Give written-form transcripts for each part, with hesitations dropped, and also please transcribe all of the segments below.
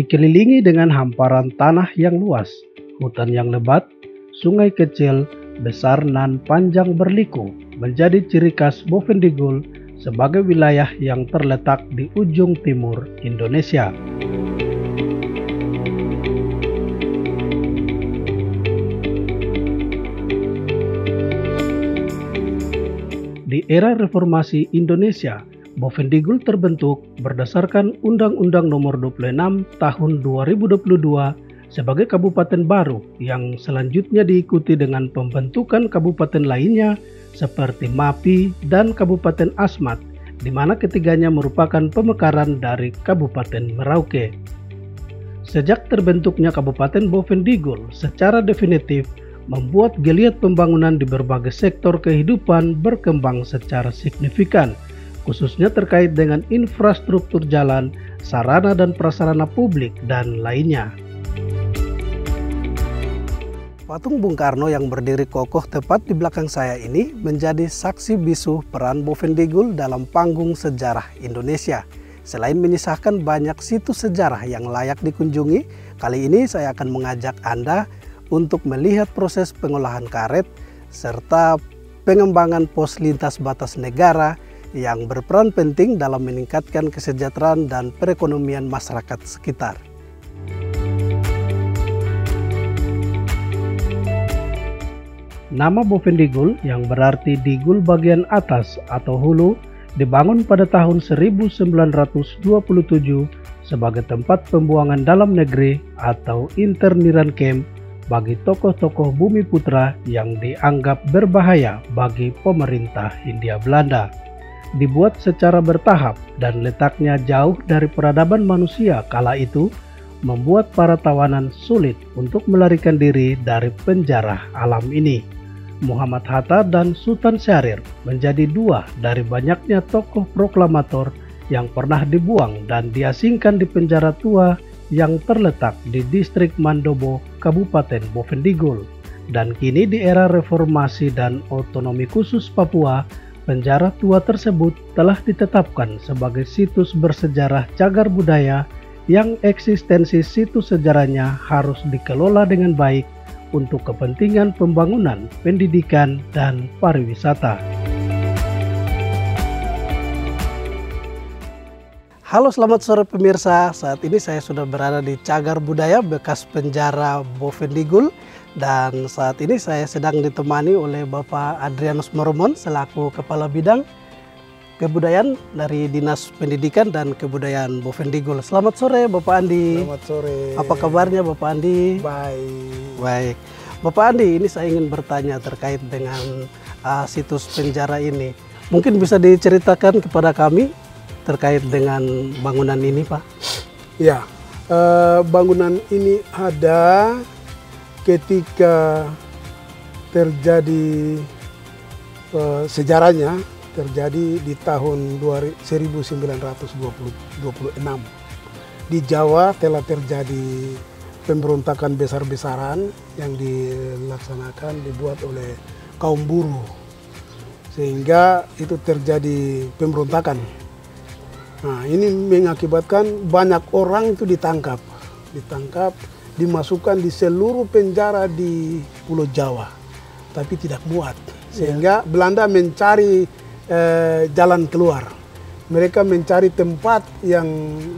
Dikelilingi dengan hamparan tanah yang luas, hutan yang lebat, sungai kecil, besar nan panjang berliku menjadi ciri khas Bovendigul sebagai wilayah yang terletak di ujung timur Indonesia. Di era reformasi Indonesia, Bovendigul terbentuk berdasarkan Undang-Undang Nomor 26 Tahun 2022 sebagai kabupaten baru yang selanjutnya diikuti dengan pembentukan kabupaten lainnya seperti Mapi dan Kabupaten Asmat, di mana ketiganya merupakan pemekaran dari Kabupaten Merauke. Sejak terbentuknya Kabupaten Bovendigul secara definitif membuat geliat pembangunan di berbagai sektor kehidupan berkembang secara signifikan, khususnya terkait dengan infrastruktur jalan, sarana dan prasarana publik, dan lainnya. Patung Bung Karno yang berdiri kokoh tepat di belakang saya ini menjadi saksi bisu peran Bovendigul dalam panggung sejarah Indonesia. Selain menyisakan banyak situs sejarah yang layak dikunjungi, kali ini saya akan mengajak Anda untuk melihat proses pengolahan karet serta pengembangan pos lintas batas negara yang berperan penting dalam meningkatkan kesejahteraan dan perekonomian masyarakat sekitar. Nama Bovendigul yang berarti Digul bagian atas atau hulu dibangun pada tahun 1927 sebagai tempat pembuangan dalam negeri atau interniran camp bagi tokoh-tokoh Bumi Putra yang dianggap berbahaya bagi pemerintah Hindia Belanda. Dibuat secara bertahap dan letaknya jauh dari peradaban manusia kala itu, membuat para tawanan sulit untuk melarikan diri dari penjara alam ini. Muhammad Hatta dan Sultan Syahrir menjadi dua dari banyaknya tokoh proklamator yang pernah dibuang dan diasingkan di penjara tua yang terletak di distrik Mandobo, Kabupaten Bovendigul. Dan kini di era reformasi dan otonomi khusus Papua, penjara tua tersebut telah ditetapkan sebagai situs bersejarah cagar budaya yang eksistensi situs sejarahnya harus dikelola dengan baik untuk kepentingan pembangunan, pendidikan, dan pariwisata. Halo, selamat sore pemirsa. Saat ini saya sudah berada di Cagar Budaya bekas penjara Bovendigul, dan saat ini saya sedang ditemani oleh Bapak Adrianus Moromon selaku Kepala Bidang Kebudayaan dari Dinas Pendidikan dan Kebudayaan Bovendigul. Selamat sore Bapak Andi. Selamat sore. Apa kabarnya Bapak Andi? Baik. Bapak Andi, ini saya ingin bertanya terkait dengan situs penjara ini. Mungkin bisa diceritakan kepada kami terkait dengan bangunan ini, Pak? Ya, bangunan ini ada ketika terjadi sejarahnya terjadi di tahun 1926. Di Jawa telah terjadi pemberontakan besar-besaran yang dilaksanakan dibuat oleh kaum buruh, sehingga itu terjadi pemberontakan. Nah, ini mengakibatkan banyak orang itu ditangkap, dimasukkan di seluruh penjara di Pulau Jawa, tapi tidak muat, sehingga Belanda mencari jalan keluar. Mereka mencari tempat yang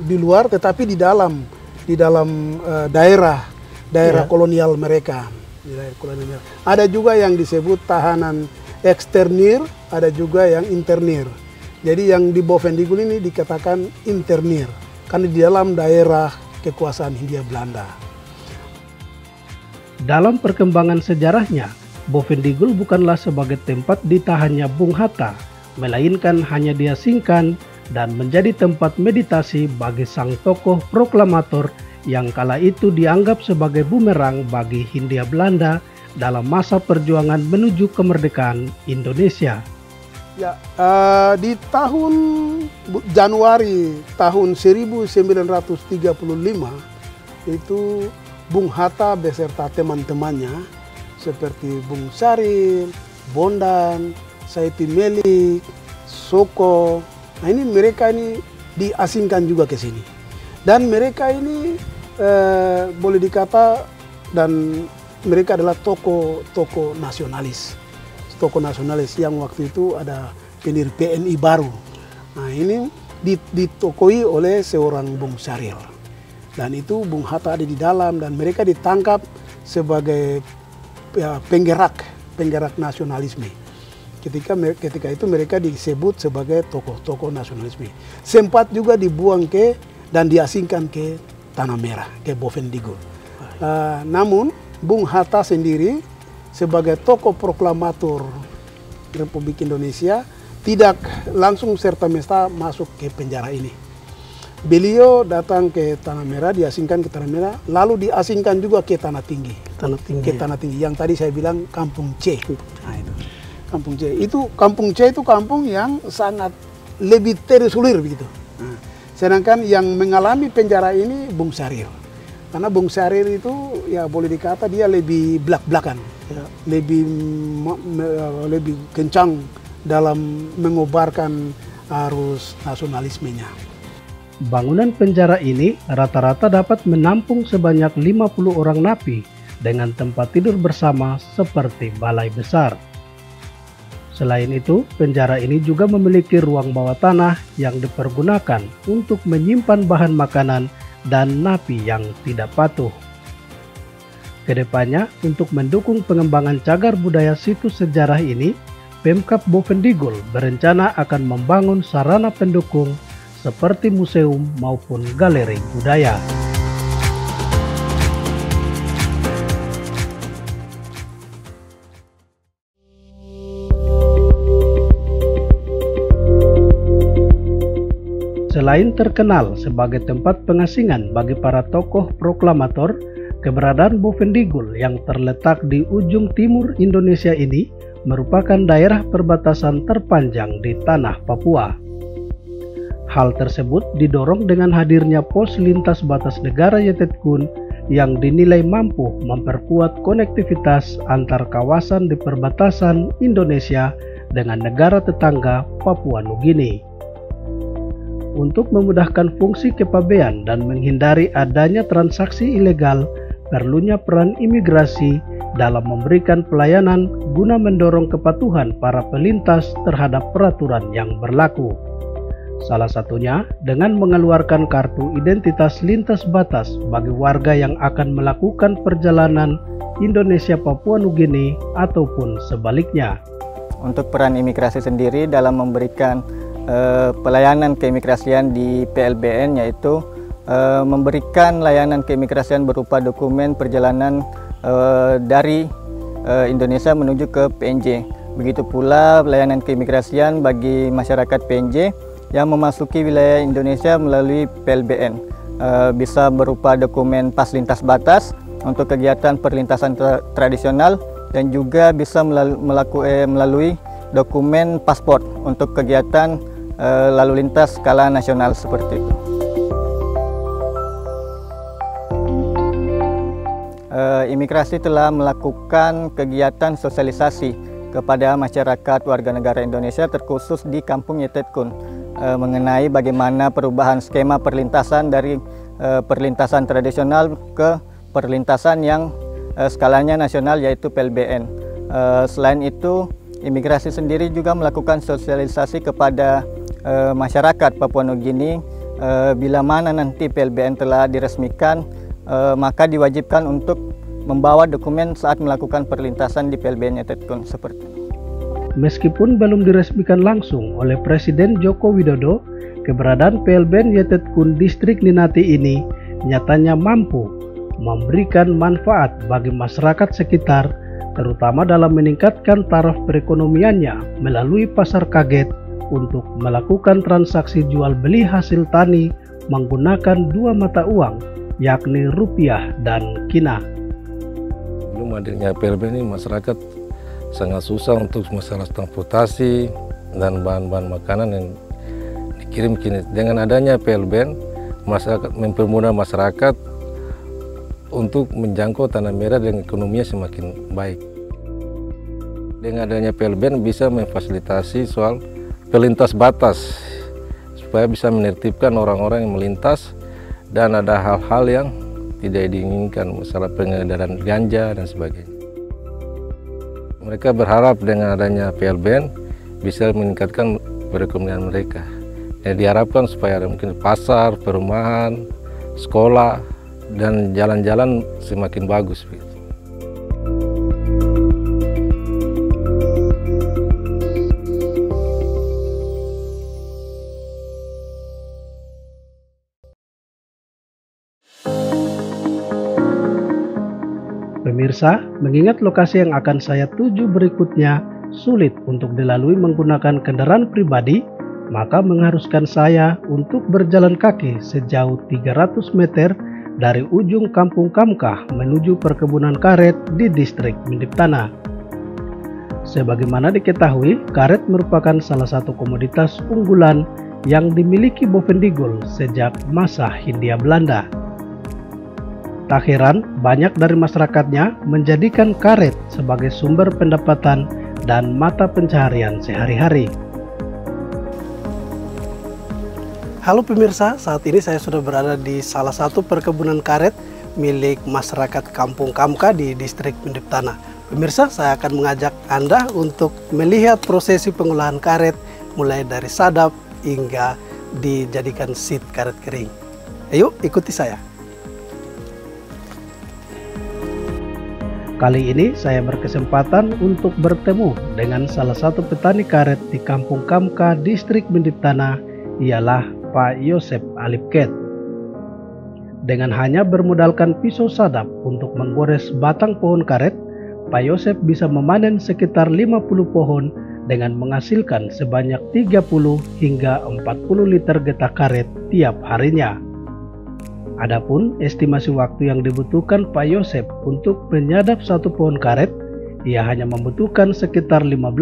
di luar, tetapi di dalam daerah kolonial mereka. Ada juga yang disebut tahanan eksternir, ada juga yang internir. Jadi yang di Bovendigul ini dikatakan internir, karena di dalam daerah kekuasaan Hindia Belanda. Dalam perkembangan sejarahnya, Bovendigul bukanlah sebagai tempat ditahannya Bung Hatta, melainkan hanya diasingkan dan menjadi tempat meditasi bagi sang tokoh proklamator yang kala itu dianggap sebagai bumerang bagi Hindia Belanda dalam masa perjuangan menuju kemerdekaan Indonesia. Ya, di tahun Januari tahun 1935 itu Bung Hatta beserta teman-temannya seperti Bung Syahrir, Bondan, Saiti Melik, Soko. Nah, ini mereka ini diasingkan juga ke sini. Dan mereka ini boleh dikata dan mereka adalah tokoh nasionalis. Tokoh nasionalis yang waktu itu ada pendiri PNI baru. Nah ini ditokoi oleh seorang Bung Syahrir. Dan itu Bung Hatta ada di dalam dan mereka ditangkap sebagai penggerak nasionalisme. Ketika itu mereka disebut sebagai tokoh-tokoh nasionalisme. Sempat juga dibuang dan diasingkan ke Tanah Merah, ke Bovendigul. Namun Bung Hatta sendiri sebagai tokoh proklamator Republik Indonesia tidak langsung serta-merta masuk ke penjara ini. Beliau datang ke Tanah Merah, diasingkan ke Tanah Merah, lalu diasingkan juga ke Tanah Tinggi. Ke Tanah Tinggi yang tadi saya bilang Kampung C. Nah, itu. Kampung C itu kampung yang sangat lebih terisolir begitu. Nah, sedangkan yang mengalami penjara ini Bung Syahrir. Karena Bung Syahrir itu ya boleh dikata dia lebih belak-belakan, ya, lebih kencang dalam mengobarkan arus nasionalismenya. Bangunan penjara ini rata-rata dapat menampung sebanyak 50 orang napi dengan tempat tidur bersama seperti balai besar. Selain itu, penjara ini juga memiliki ruang bawah tanah yang dipergunakan untuk menyimpan bahan makanan dan napi yang tidak patuh. Kedepannya, untuk mendukung pengembangan cagar budaya situs sejarah ini, Pemkab Bovendigul berencana akan membangun sarana pendukung seperti museum maupun galeri budaya. Selain terkenal sebagai tempat pengasingan bagi para tokoh proklamator, keberadaan Bovendigul yang terletak di ujung timur Indonesia ini merupakan daerah perbatasan terpanjang di tanah Papua. Hal tersebut didorong dengan hadirnya pos lintas batas negara Yetetkun yang dinilai mampu memperkuat konektivitas antar kawasan di perbatasan Indonesia dengan negara tetangga Papua Nugini. Untuk memudahkan fungsi kepabean dan menghindari adanya transaksi ilegal, perlunya peran imigrasi dalam memberikan pelayanan guna mendorong kepatuhan para pelintas terhadap peraturan yang berlaku. Salah satunya dengan mengeluarkan kartu identitas lintas batas bagi warga yang akan melakukan perjalanan Indonesia Papua Nugini ataupun sebaliknya. Untuk peran imigrasi sendiri dalam memberikan pelayanan keimigrasian di PLBN yaitu memberikan layanan keimigrasian berupa dokumen perjalanan dari Indonesia menuju ke PNJ. Begitu pula layanan keimigrasian bagi masyarakat PNJ yang memasuki wilayah Indonesia melalui PLBN. Bisa berupa dokumen pas lintas batas untuk kegiatan perlintasan tradisional dan juga bisa melalui dokumen paspor untuk kegiatan lalu lintas skala nasional seperti itu. Imigrasi telah melakukan kegiatan sosialisasi kepada masyarakat warga negara Indonesia terkhusus di Kampung Yetetkun mengenai bagaimana perubahan skema perlintasan dari perlintasan tradisional ke perlintasan yang skalanya nasional yaitu PLBN. Selain itu, imigrasi sendiri juga melakukan sosialisasi kepada masyarakat Papua Nugini. Bila mana nanti PLBN telah diresmikan, maka diwajibkan untuk membawa dokumen saat melakukan perlintasan di PLBN Yetetkun seperti itu. Meskipun belum diresmikan langsung oleh Presiden Joko Widodo, keberadaan PLBN Yetetkun Distrik Ninati ini nyatanya mampu memberikan manfaat bagi masyarakat sekitar, terutama dalam meningkatkan taraf perekonomiannya melalui pasar kaget untuk melakukan transaksi jual beli hasil tani menggunakan dua mata uang, yakni rupiah dan kina. Belum hadirnya PLBN ini masyarakat sangat susah untuk masalah transportasi dan bahan-bahan makanan yang dikirim kini. Dengan adanya PLBN, masyarakat mempermudah masyarakat untuk menjangkau Tanah Merah dengan ekonominya semakin baik. Dengan adanya PLBN bisa memfasilitasi soal pelintas batas supaya bisa menertibkan orang-orang yang melintas dan ada hal-hal yang tidak diinginkan, masalah pengedaran ganja dan sebagainya. Mereka berharap dengan adanya PLBN bisa meningkatkan perekonomian mereka. Dan diharapkan supaya ada mungkin pasar, perumahan, sekolah, dan jalan-jalan semakin bagus. Pemirsa, mengingat lokasi yang akan saya tuju berikutnya sulit untuk dilalui menggunakan kendaraan pribadi, maka mengharuskan saya untuk berjalan kaki sejauh 300 meter dari ujung Kampung Kamkah menuju perkebunan karet di distrik Mindip Tanah. Sebagaimana diketahui, karet merupakan salah satu komoditas unggulan yang dimiliki Bovendigul sejak masa Hindia Belanda. Tak heran, banyak dari masyarakatnya menjadikan karet sebagai sumber pendapatan dan mata pencaharian sehari-hari. Halo pemirsa, saat ini saya sudah berada di salah satu perkebunan karet milik masyarakat Kampung Kamkah di distrik Mindip Tanah. Pemirsa, saya akan mengajak Anda untuk melihat prosesi pengolahan karet mulai dari sadap hingga dijadikan seat karet kering. Ayo ikuti saya. Kali ini saya berkesempatan untuk bertemu dengan salah satu petani karet di Kampung Kamkah, distrik Mindip Tanah, ialah Pak Yosep Alipket. Dengan hanya bermodalkan pisau sadap untuk menggores batang pohon karet, Pak Yosep bisa memanen sekitar 50 pohon dengan menghasilkan sebanyak 30 hingga 40 liter getah karet tiap harinya. Adapun estimasi waktu yang dibutuhkan Pak Yosep untuk menyadap satu pohon karet, ia hanya membutuhkan sekitar 15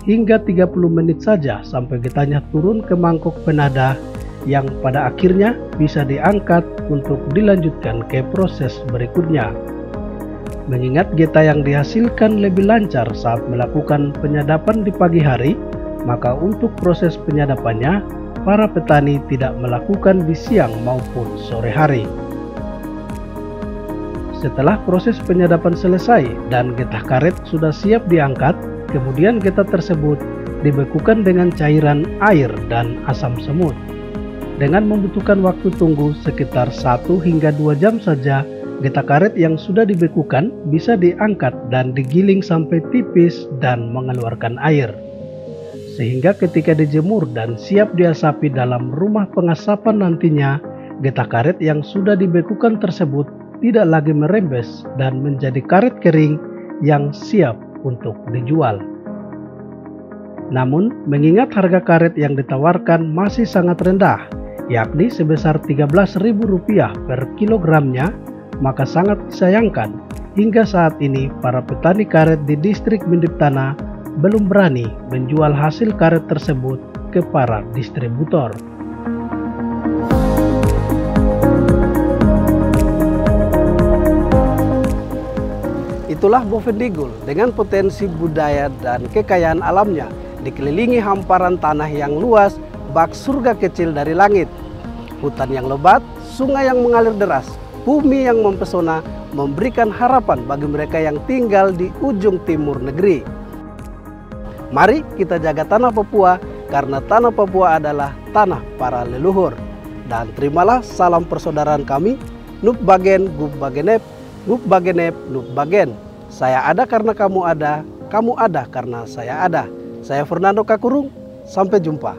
hingga 30 menit saja sampai getahnya turun ke mangkok penada yang pada akhirnya bisa diangkat untuk dilanjutkan ke proses berikutnya. Mengingat getah yang dihasilkan lebih lancar saat melakukan penyadapan di pagi hari, maka untuk proses penyadapannya para petani tidak melakukan di siang maupun sore hari. Setelah proses penyadapan selesai dan getah karet sudah siap diangkat, kemudian getah tersebut dibekukan dengan cairan air dan asam semut. Dengan membutuhkan waktu tunggu sekitar 1 hingga 2 jam saja, getah karet yang sudah dibekukan bisa diangkat dan digiling sampai tipis dan mengeluarkan air. Sehingga ketika dijemur dan siap diasapi dalam rumah pengasapan nantinya, getah karet yang sudah dibekukan tersebut tidak lagi merembes dan menjadi karet kering yang siap untuk dijual. Namun, mengingat harga karet yang ditawarkan masih sangat rendah, yakni sebesar Rp13.000 per kilogramnya, maka sangat disayangkan hingga saat ini para petani karet di distrik Mindip Tanah belum berani menjual hasil karet tersebut ke para distributor. Itulah Bovendigul dengan potensi budaya dan kekayaan alamnya, dikelilingi hamparan tanah yang luas, bak surga kecil dari langit, hutan yang lebat, sungai yang mengalir deras, bumi yang mempesona, memberikan harapan bagi mereka yang tinggal di ujung timur negeri. Mari kita jaga tanah Papua, karena tanah Papua adalah tanah para leluhur. Dan terimalah salam persaudaraan kami, Nup Bagen, Gup Bagenep, Gup Bagenep, Nup Bagen. Saya ada karena kamu ada karena saya ada. Saya Fernando Kakurung, sampai jumpa.